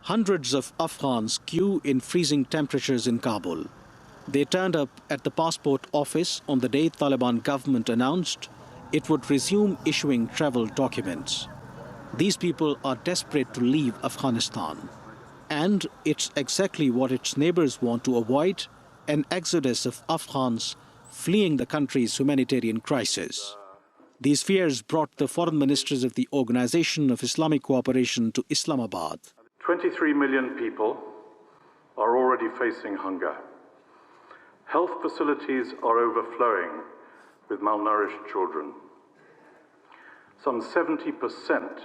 Hundreds of Afghans queue in freezing temperatures in Kabul. They turned up at the passport office on the day Taliban government announced it would resume issuing travel documents. These people are desperate to leave Afghanistan. And it's exactly what its neighbors want to avoid, an exodus of Afghans fleeing the country's humanitarian crisis. These fears brought the foreign ministers of the Organization of Islamic Cooperation to Islamabad. 23 million people are already facing hunger. Health facilities are overflowing with malnourished children. Some 70%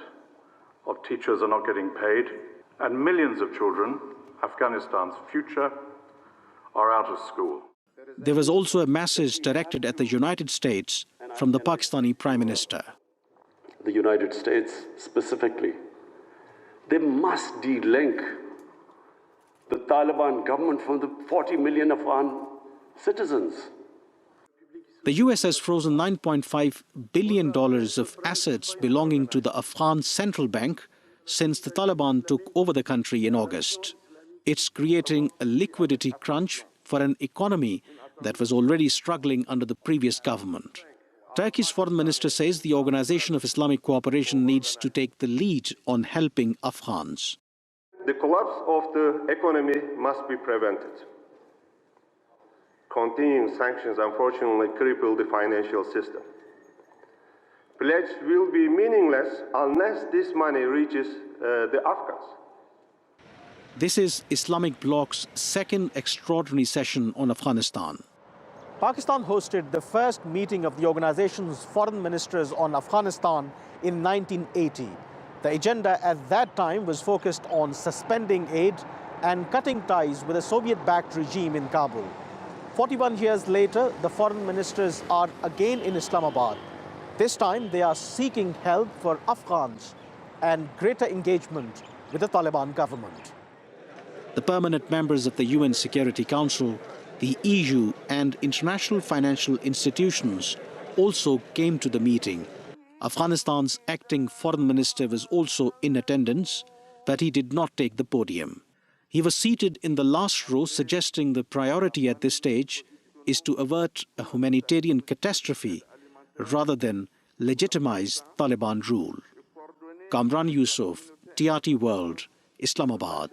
of teachers are not getting paid, and millions of children, Afghanistan's future, are out of school. There was also a message directed at the United States from the Pakistani Prime Minister. The United States specifically, they must de-link the Taliban government from the 40 million Afghan citizens. The US has frozen $9.5 billion of assets belonging to the Afghan central bank since the Taliban took over the country in August. It's creating a liquidity crunch for an economy that was already struggling under the previous government. Turkey's foreign minister says the Organization of Islamic Cooperation needs to take the lead on helping Afghans. The collapse of the economy must be prevented. Continuing sanctions unfortunately cripple the financial system. Pledge will be meaningless unless this money reaches the Afghans. This is Islamic Bloc's second extraordinary session on Afghanistan. Pakistan hosted the first meeting of the organization's foreign ministers on Afghanistan in 1980. The agenda at that time was focused on suspending aid and cutting ties with a Soviet-backed regime in Kabul. 41 years later, the foreign ministers are again in Islamabad. This time, they are seeking help for Afghans and greater engagement with the Taliban government. The permanent members of the UN Security Council, the EU and international financial institutions also came to the meeting. Afghanistan's acting foreign minister was also in attendance, but he did not take the podium. He was seated in the last row, suggesting the priority at this stage is to avert a humanitarian catastrophe rather than legitimize Taliban rule. Kamran Yusuf, TRT World, Islamabad.